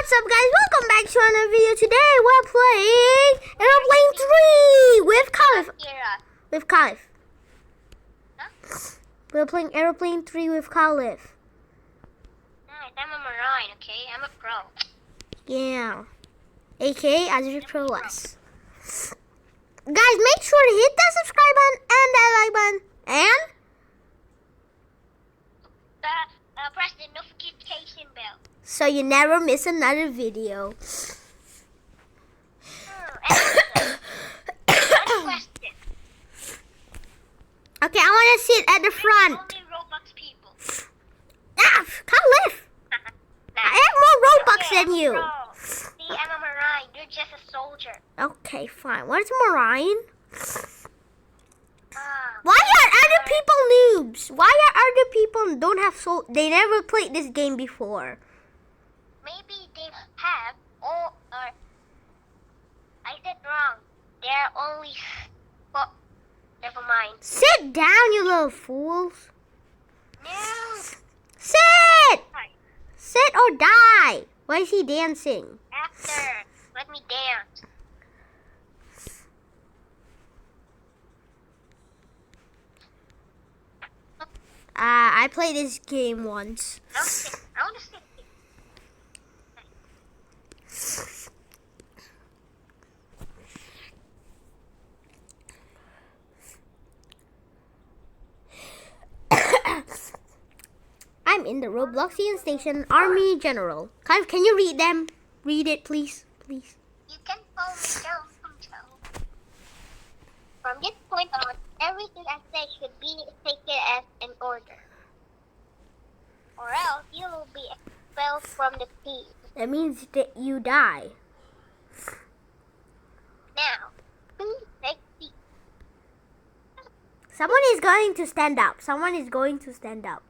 What's up, guys? Welcome back to another video. Today we're playing Airplane 3 with KhalliF. Huh? We're playing Airplane 3 with KhalliF. Nice, I'm a Marine, okay? I'm a pro. Yeah. AKA AZRIPROAs. Guys, make sure to hit that subscribe button and that like button. And Press the notification bell. so you never miss another video. One question. Okay, I want to sit at the front. Only Robux people. Ah, KhalliF! I have more Robux than you. Pro. See, I'm a Marine. You're just a soldier. Okay, fine. What is a Marine? Ah, Why are other people noobs? Why are other people don't have soul? They never played this game before. maybe they have, or I said wrong. They're only. Well, never mind. Sit down, you little fools. No. Sit! Hi. Sit or die. Why is he dancing? After, let me dance. I played this game once. I want to sit. I'm in the Robloxian Station Army General. KhalliF, can you read them? Read it, please. Please. You can follow me down control. From this point on, everything I say should be taken as an order. Or else you will be expelled from the team. That means that you die. Now, please take seat. Someone is going to stand up. Someone is going to stand up.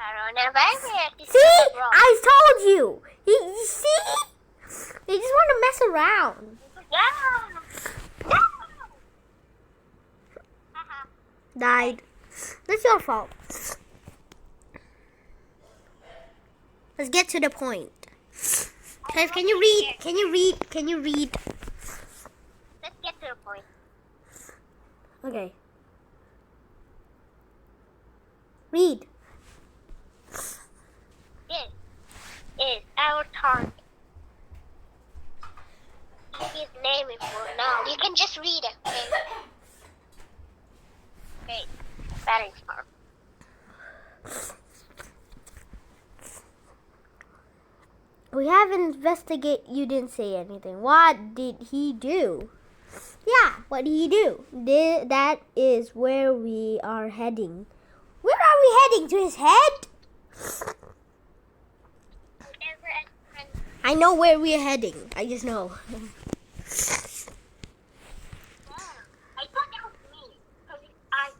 Coronavirus is See? wrong. I told you. You see? They just want to mess around. Yeah. No. Haha. Died. That's your fault. Let's get to the point. Guys, can you read? Can you read? Can you read? Let's get to the point. Okay. Read. This is our target. His name is now. You can just read it, okay? Okay. Battery farm. We have investigated. You didn't say anything. What did he do? Yeah, what did he do? That is where we are heading. Where are we heading? To his head? I know where we are heading. I just know. I thought that was me. Because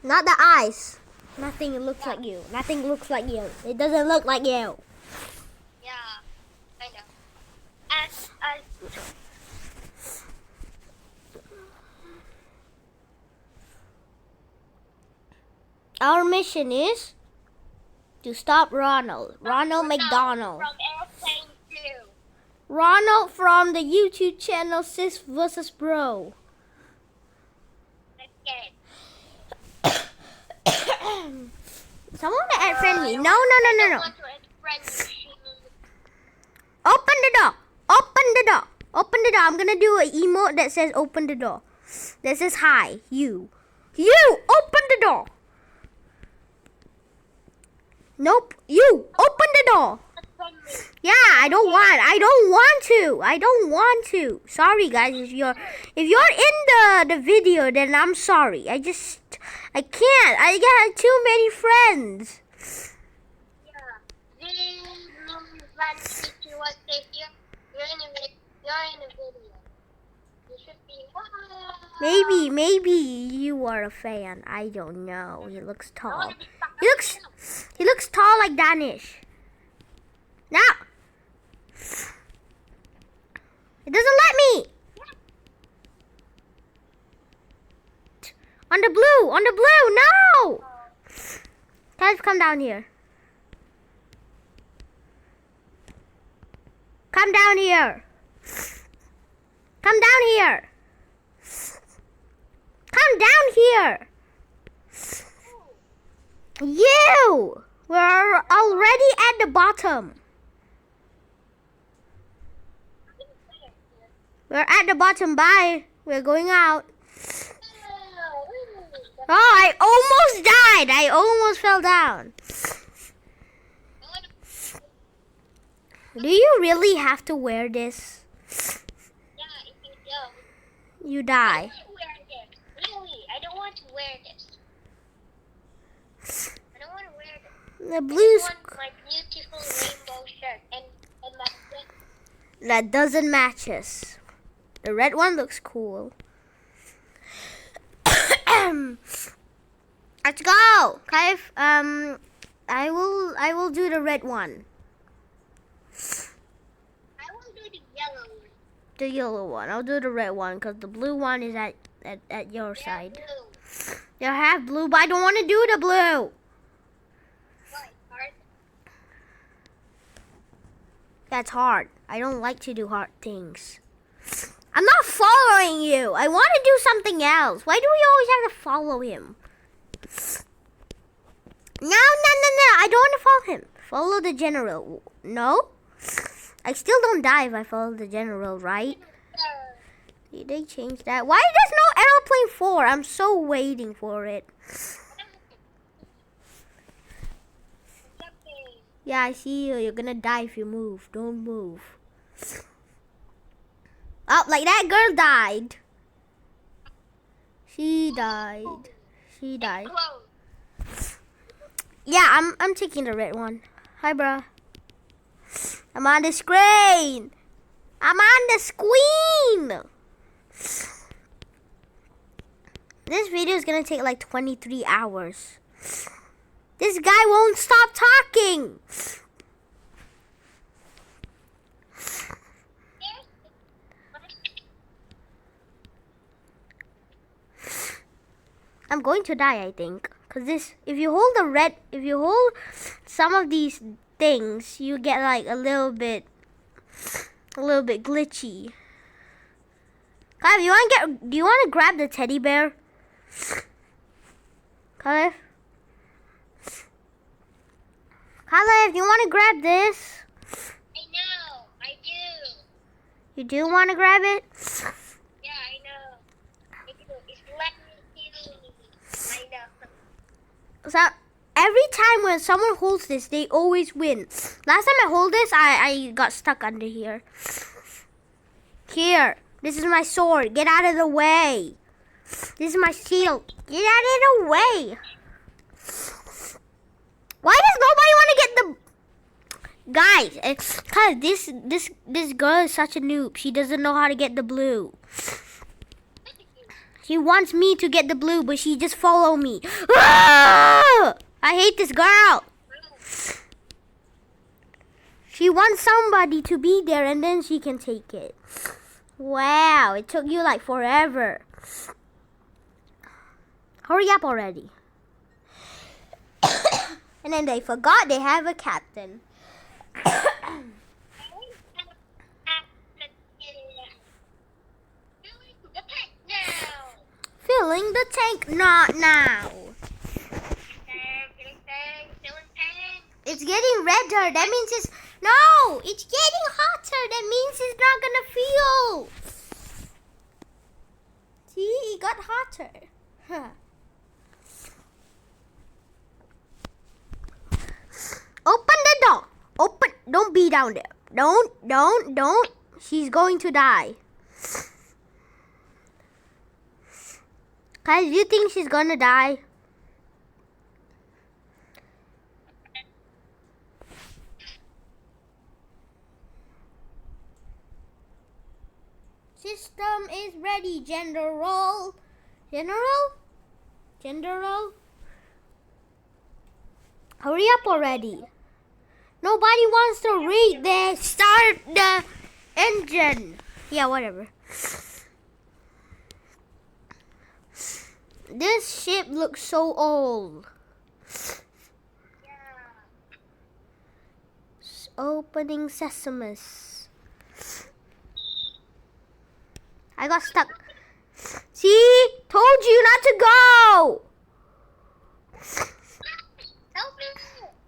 Not the eyes. Nothing looks like you. Nothing looks like you. It doesn't look like you. yeah, I know. Our mission is to stop Ronald. Ronald McDonald. From Airplane 2. Ronald from the YouTube channel Sis vs. Bro. Let's get it. Someone to add friend me. No. I want to add friends. Open the door. Open the door. Open the door. I'm gonna do an emote that says open the door. That says hi. You. Open the door. Nope. You. Open the door. Yeah, I don't want to. Sorry guys, if you're in the video, then I'm sorry. I can't. I got too many friends. Yeah. You're in a video. You should be. Maybe you are a fan. I don't know. He looks I tall. want to be stuck He looks tall like Danish. Now. It doesn't let me. On the blue. No. KhalliF, come down here. come down here. Come down here. Come down here. You! We're already at the bottom. We're at the bottom. Bye. We're going out. Oh, I almost died. I almost fell down. Do you really have to wear this? Yeah, if you don't. You die. I don't want to wear this. Really, I don't want to wear this. I don't want to wear this. The I blue just want my beautiful rainbow shirt and my red. that doesn't match us. The red one looks cool. Let's go, KhalliF. I will do the red one. I will do the yellow one. The yellow one. I'll do the red one because the blue one is at your side. Blue. You have blue, but I don't want to do the blue. Why? Hard? That's hard. I don't like to do hard things. I'm not following you. I want to do something else. Why do we always have to follow him? No. I don't want to follow him. Follow the general. No? I still don't die if I follow the general, right? Did they change that? Why there's no airplane 4? I'm so waiting for it. Yeah, I see you. You're gonna die if you move. Don't move. Oh, like that girl died. She died. She died. Yeah, I'm taking the red one. Hi, bro. I'm on the screen. I'm on the screen. This video is gonna take like 23 hours. This guy won't stop talking. I'm going to die, I think. Cause this, if you hold some of these things, you get like a little bit glitchy. KhalliF, do you want to grab the teddy bear? KhalliF? KhalliF, do you want to grab this? I know, I do. You do want to grab it? Yeah, I know. I do. It's let me see. I know. So every time when someone holds this, they always win. Last time I hold this, I got stuck under here. Here, this is my sword. Get out of the way. This is my shield. Get out of the way. Why does nobody want to get the... Guys, it's because this girl is such a noob. She doesn't know how to get the blue. She wants me to get the blue, but she just follow me. Ah! I hate this girl. She wants somebody to be there and then she can take it. Wow, it took you like forever. Hurry up already. And then they forgot they have a captain. Filling the tank, not now. It's getting redder. That means it's... No! It's getting hotter. That means it's not gonna feel. See? It got hotter. Huh. Open the door. Open. Don't be down there. Don't. She's going to die. Guys, do you think she's gonna die? System is ready, General. General? Hurry up already. Nobody wants to read this. Start the engine. Yeah, whatever. This ship looks so old. Opening sesames. I got stuck. See? Told you not to go! Help me!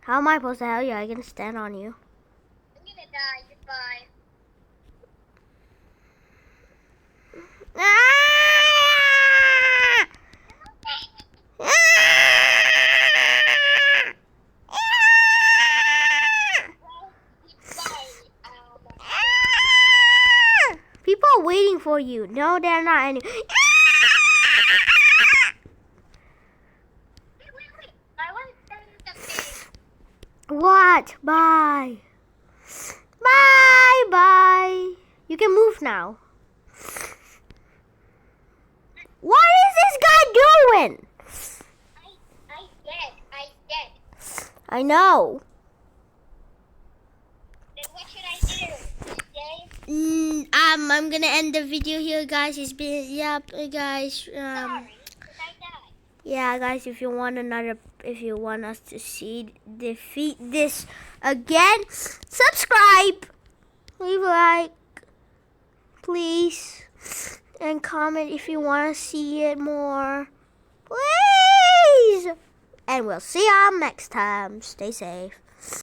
How am I supposed to help you? I can stand on you. I'm gonna die. Goodbye. Ah! Ah! People are waiting for you. No, they're not. Wait. I want to tell you something. What? Bye. Bye. Bye. You can move now. What is this guy doing? I dead. I know. Then what should I do? Stay? I'm gonna end the video here, guys. It's been guys. Sorry, did I die? Yeah, guys. If you want us to defeat this again, subscribe, leave a like, please, and comment if you want to see it more, please. And we'll see y'all next time. Stay safe.